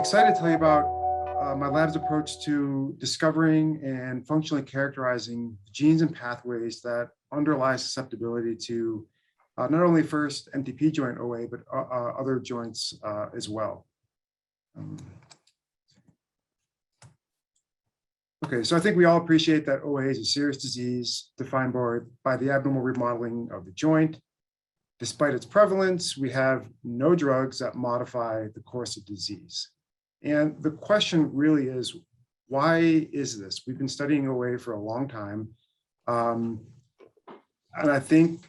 excited to tell you about my lab's approach to discovering and functionally characterizing genes and pathways that underlie susceptibility to not only first MTP joint OA, but other joints as well. Okay, so I think we all appreciate that OA is a serious disease defined by the abnormal remodeling of the joint. Despite its prevalence, we have no drugs that modify the course of disease. And the question really is, why is this? We've been studying OA for a long time. And I think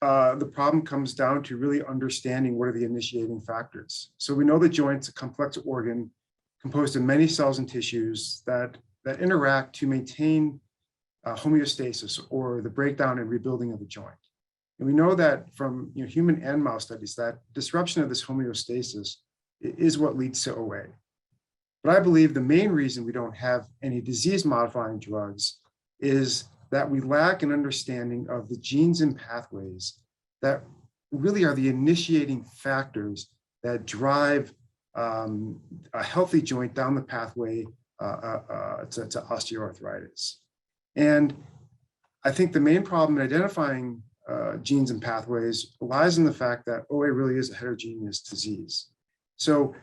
the problem comes down to really understanding what are the initiating factors. So we know the joint's a complex organ composed of many cells and tissues that interact to maintain homeostasis, or the breakdown and rebuilding of the joint. And we know that from human and mouse studies that disruption of this homeostasis is what leads to OA. But I believe the main reason we don't have any disease-modifying drugs is that we lack an understanding of the genes and pathways that really are the initiating factors that drive a healthy joint down the pathway to osteoarthritis. And I think the main problem in identifying genes and pathways lies in the fact that OA really is a heterogeneous disease. So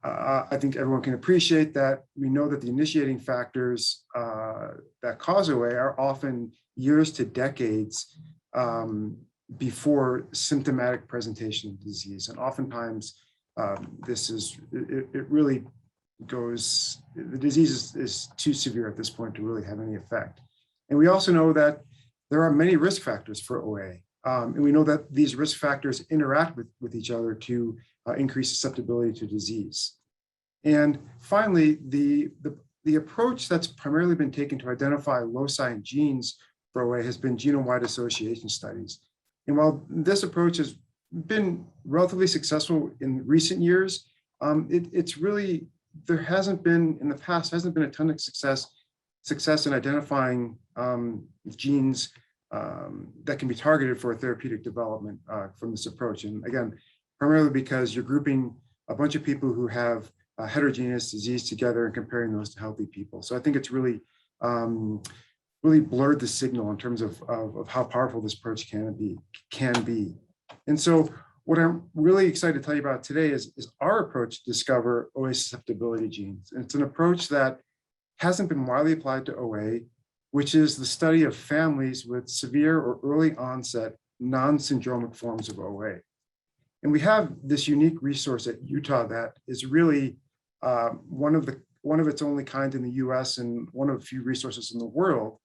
I think everyone can appreciate that we know that the initiating factors that cause OA are often years to decades before symptomatic presentation of disease. And oftentimes it really goes, the disease is too severe at this point to really have any effect. And we also know that there are many risk factors for OA. And we know that these risk factors interact with each other to increase susceptibility to disease. And finally, the approach that's primarily been taken to identify loci and genes for OA has been genome-wide association studies. And while this approach has been relatively successful in recent years, it's really, there hasn't been, in the past, hasn't been a ton of success in identifying genes that can be targeted for therapeutic development from this approach. And again, primarily because you're grouping a bunch of people who have heterogeneous disease together and comparing those to healthy people. So I think it's really, really blurred the signal in terms of how powerful this approach can be. And so what I'm really excited to tell you about today is our approach to discover OA susceptibility genes. And it's an approach that hasn't been widely applied to OA, which is the study of families with severe or early onset non-syndromic forms of OA. And we have this unique resource at Utah that is really one of its only kind in the US and one of a few resources in the world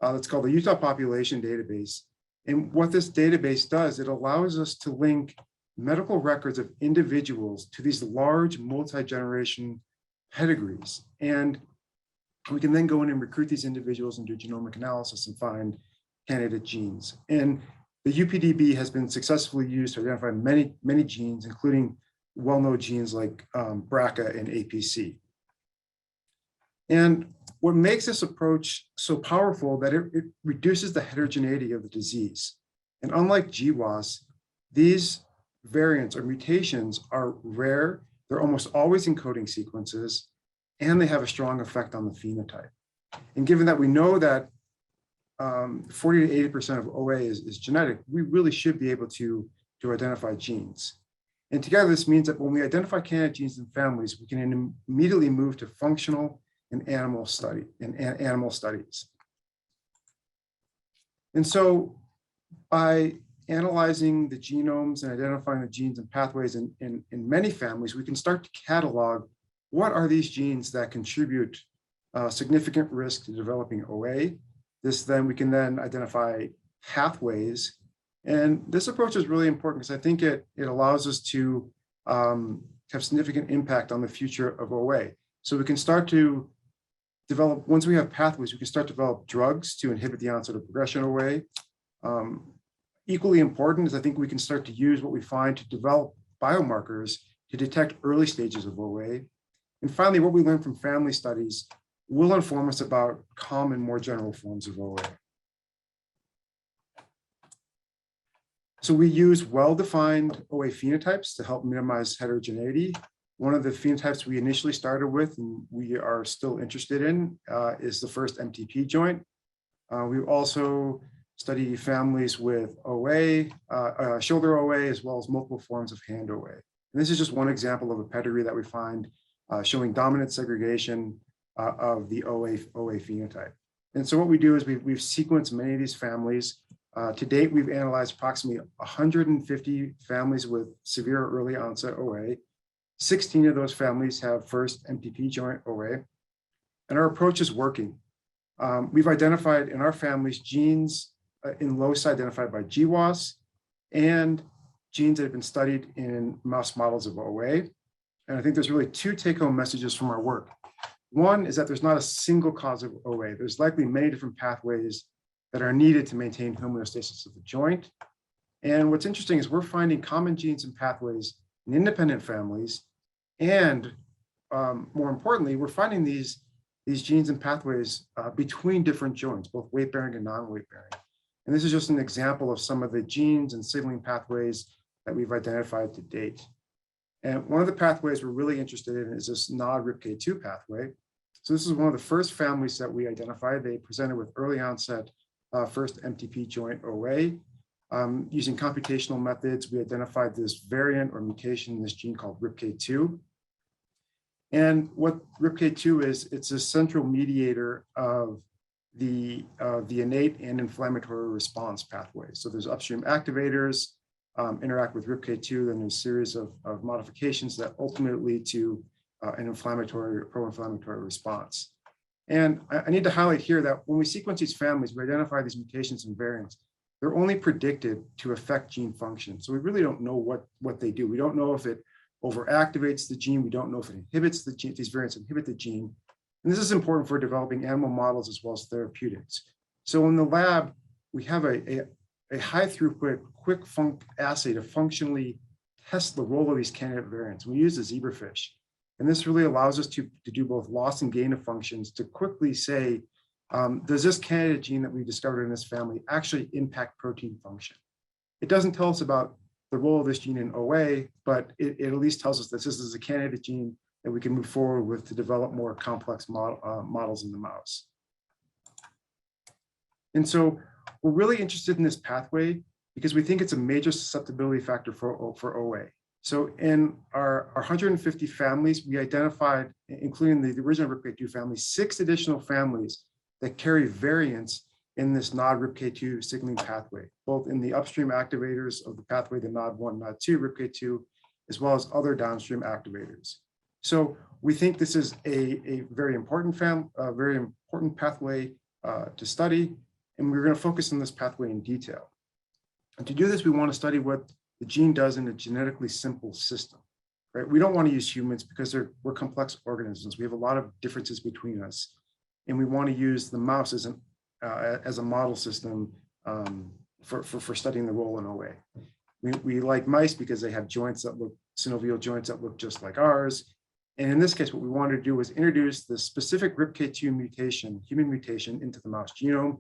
that's called the Utah Population Database. And what this database does, it allows us to link medical records of individuals to these large multi-generation pedigrees. And we can then go in and recruit these individuals and do genomic analysis and find candidate genes. And the UPDB has been successfully used to identify many genes, including well-known genes like BRCA and APC. And what makes this approach so powerful that it reduces the heterogeneity of the disease. And unlike GWAS, these variants or mutations are rare. They're almost always in coding sequences, and they have a strong effect on the phenotype. And given that we know that 40 to 80% of OA is genetic, we really should be able to identify genes. And together, this means that when we identify candidate genes in families, we can immediately move to functional and animal studies. And so by analyzing the genomes and identifying the genes and pathways in many families, we can start to catalog what are these genes that contribute significant risk to developing OA. Then we can then identify pathways. And this approach is really important because I think it allows us to have significant impact on the future of OA. So we can start to develop, once we have pathways, we can start to develop drugs to inhibit the onset of progression OA. Equally important is I think we can start to use what we find to develop biomarkers to detect early stages of OA. And finally, what we learn from family studies will inform us about common, more general forms of OA. So we use well-defined OA phenotypes to help minimize heterogeneity. One of the phenotypes we initially started with and we are still interested in is the first MTP joint. We also study families with OA, shoulder OA, as well as multiple forms of hand OA. And this is just one example of a pedigree that we find showing dominant segregation of the OA phenotype. And so what we do is we've sequenced many of these families. To date, we've analyzed approximately 150 families with severe early onset OA. 16 of those families have first MTP joint OA, and our approach is working. We've identified in our families genes in loci identified by GWAS and genes that have been studied in mouse models of OA. And I think there's really two take-home messages from our work. One is that there's not a single cause of OA. There's likely many different pathways that are needed to maintain homeostasis of the joint. And what's interesting is we're finding common genes and pathways in independent families. And more importantly, we're finding these genes and pathways between different joints, both weight-bearing and non-weight-bearing. And this is just an example of some of the genes and signaling pathways that we've identified to date. And one of the pathways we're really interested in is this NOD-RIPK2 pathway. So this is one of the first families that we identified. They presented with early onset first MTP joint OA. Using computational methods, we identified this variant or mutation in this gene called RIPK2. And what RIPK2 is, it's a central mediator of the innate and inflammatory response pathways. So there's upstream activators interact with RIPK2, then there's a series of modifications that ultimately lead to an inflammatory, pro-inflammatory response. And I need to highlight here that when we sequence these families, we identify these mutations and variants. They're only predicted to affect gene function. So we really don't know what they do. We don't know if it overactivates the gene. We don't know if it inhibits the gene, these variants inhibit the gene. And this is important for developing animal models as well as therapeutics. So in the lab, we have a high throughput, quick func assay to functionally test the role of these candidate variants. We use the zebrafish. And this really allows us to do both loss and gain of functions to quickly say, does this candidate gene that we discovered in this family actually impact protein function? It doesn't tell us about the role of this gene in OA, but it at least tells us that this is a candidate gene that we can move forward with to develop more complex models in the mouse. And so we're really interested in this pathway because we think it's a major susceptibility factor for OA. So in our 150 families, we identified, including the original RIPK2 family, 6 additional families that carry variants in this NOD-RIPK2 signaling pathway, both in the upstream activators of the pathway, the NOD1, NOD2, RIPK2, as well as other downstream activators. So we think this is a very important pathway to study, and we're going to focus on this pathway in detail. And to do this, we want to study what the gene does in a genetically simple system, right? We don't want to use humans because we're complex organisms. We have a lot of differences between us, and we want to use the mouse as a model system for studying the role in OA. We like mice because they have joints that look, synovial joints that look just like ours. And in this case, what we wanted to do was introduce the specific RIPK2 mutation, human mutation, into the mouse genome.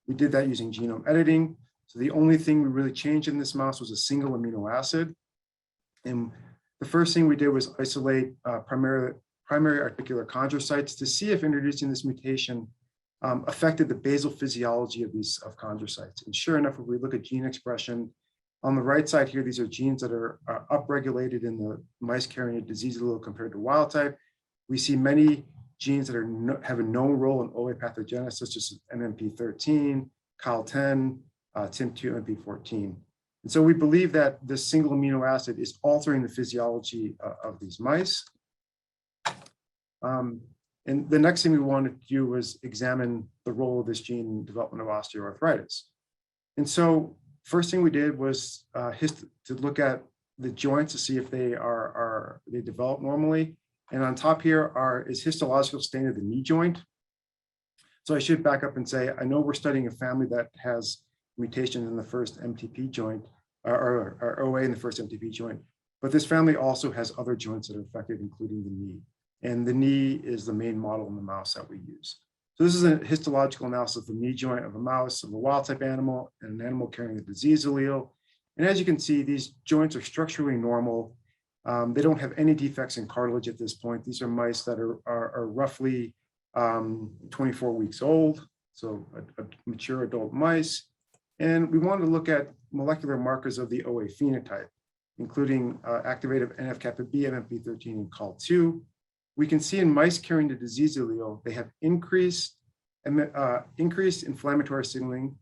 We did that using genome editing. So the only thing we really changed in this mouse was a single amino acid. And the first thing we did was isolate primary articular chondrocytes to see if introducing this mutation affected the basal physiology of chondrocytes. And sure enough, if we look at gene expression, on the right side here, these are genes that are upregulated in the mice carrying a disease allele compared to wild type. We see many genes that have a known role in OA pathogenesis, such as MMP13, COL10, TIM2, MP14. And so we believe that this single amino acid is altering the physiology of these mice. And the next thing we wanted to do was examine the role of this gene in development of osteoarthritis. And so first thing we did was to look at the joints to see if they develop normally. And on top here is histological stain of the knee joint. So I should back up and say, I know we're studying a family that has mutations in the first MTP joint, or OA in the first MTP joint, but this family also has other joints that are affected, including the knee. And the knee is the main model in the mouse that we use. So this is a histological analysis of the knee joint of a mouse, of a wild type animal, and an animal carrying a disease allele. And as you can see, these joints are structurally normal. They don't have any defects in cartilage at this point. These are mice that are roughly 24 weeks old, so a mature adult mice. And we wanted to look at molecular markers of the OA phenotype, including activated NF-kappa B, MMP13, and COL2. We can see in mice carrying the disease allele, they have increased inflammatory signaling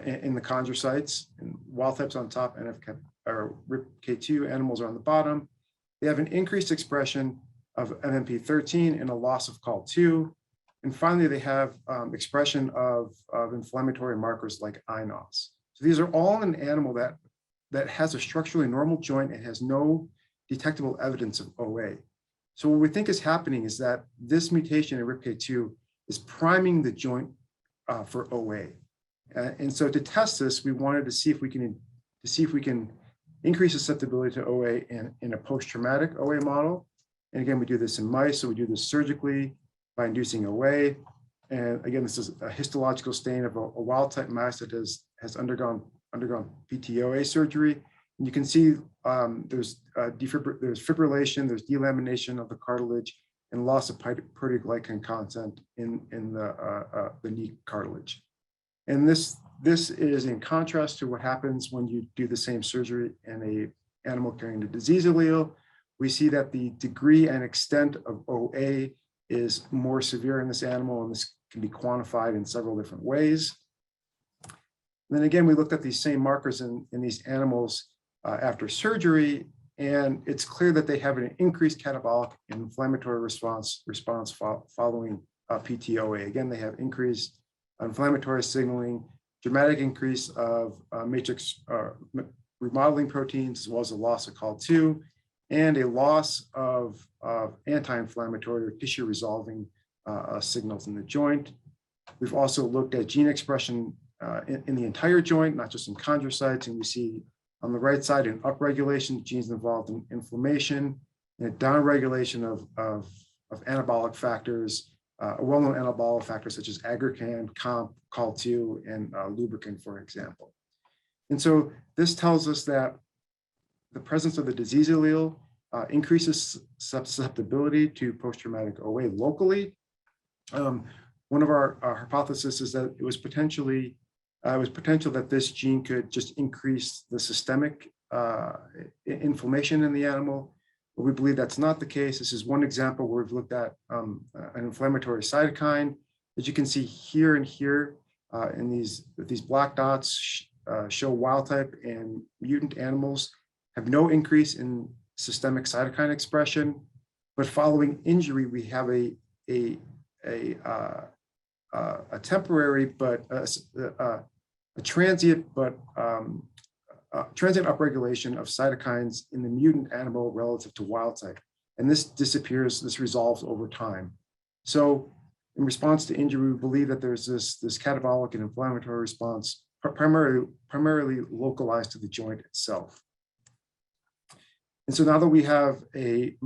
in the chondrocytes, and wild types on top, NF-kappa or RIPK2, animals are on the bottom. They have an increased expression of MMP13 and a loss of COL2. And finally, they have expression of inflammatory markers like INOS. So these are all in an animal that has a structurally normal joint and has no detectable evidence of OA. So what we think is happening is that this mutation in RIPK2 is priming the joint for OA. And so to test this, we wanted to see if we can increase susceptibility to OA in a post-traumatic OA model. And again, we do this in mice, so we do this surgically by inducing OA. And again, this is a histological stain of a wild-type mouse that has undergone PTOA surgery. And you can see there's fibrillation, there's delamination of the cartilage, and loss of proteoglycan content in the knee cartilage. And this is in contrast to what happens when you do the same surgery in an animal carrying the disease allele. We see that the degree and extent of OA is more severe in this animal, and this can be quantified in several different ways. And then again, we looked at these same markers in these animals after surgery, and it's clear that they have an increased catabolic and inflammatory response following PTOA. Again, they have increased inflammatory signaling, dramatic increase of matrix remodeling proteins, as well as a loss of COL2, and a loss of anti-inflammatory or tissue resolving signals in the joint. We've also looked at gene expression in the entire joint, not just in chondrocytes, and we see on the right side an upregulation of genes involved in inflammation, and a downregulation of anabolic factors, well-known anabolic factors such as aggrecan, COMP, COL2, and lubricant, for example. And so this tells us that the presence of the disease allele increases susceptibility to post-traumatic OA locally. One of our hypotheses is that it was potential that this gene could just increase the systemic inflammation in the animal. But we believe that's not the case. This is one example where we've looked at an inflammatory cytokine. As you can see here and here, in these black dots show wild type and mutant animals have no increase in systemic cytokine expression, but following injury, we have a temporary but a transient upregulation of cytokines in the mutant animal relative to wild type, and this disappears. This resolves over time. So, in response to injury, we believe that there's this catabolic and inflammatory response, primarily localized to the joint itself. And so now that we have a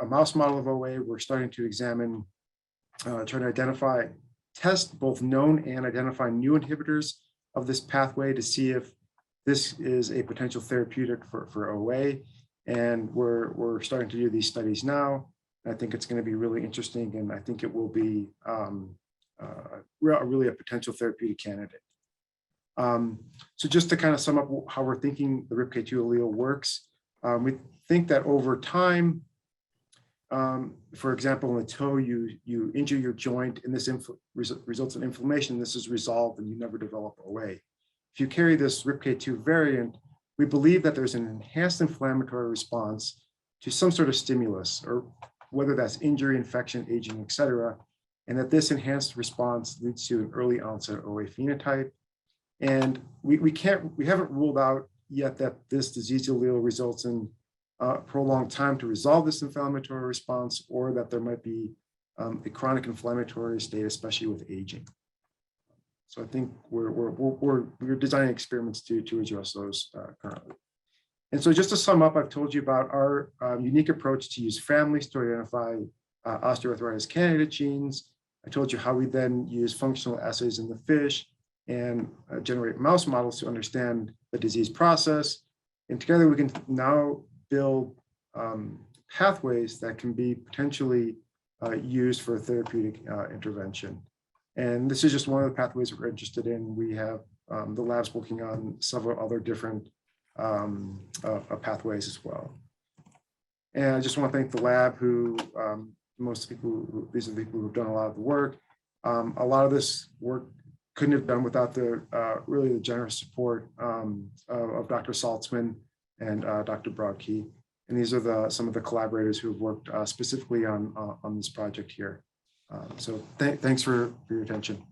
mouse model of OA, we're starting to examine, trying to test both known and identify new inhibitors of this pathway to see if this is a potential therapeutic for OA. And we're starting to do these studies now. I think it's going to be really interesting, and I think it will be really a potential therapeutic candidate. So just to kind of sum up how we're thinking the RIPK2 allele works, we think that over time, for example, in the toe, you injure your joint and this results in inflammation. This is resolved and you never develop OA. If you carry this RIPK2 variant, we believe that there's an enhanced inflammatory response to some sort of stimulus, or whether that's injury, infection, aging, et cetera, and that this enhanced response leads to an early onset OA phenotype. And we haven't ruled out yet that this disease allele results in prolonged time to resolve this inflammatory response, or that there might be a chronic inflammatory state, especially with aging. So I think we're designing experiments to address those currently. And so just to sum up, I've told you about our unique approach to use families to identify osteoarthritis candidate genes. I told you how we then use functional assays in the fish and generate mouse models to understand the disease process. And together we can now build pathways that can be potentially used for therapeutic intervention. And this is just one of the pathways we're interested in. We have the labs working on several other different pathways as well. And I just want to thank the lab who, most people, these are the people who've done a lot of the work. A lot of this work couldn't have done without the really the generous support of Dr. Saltzman and Dr. Brodsky. And these are some of the collaborators who have worked specifically on this project here. So thanks for your attention.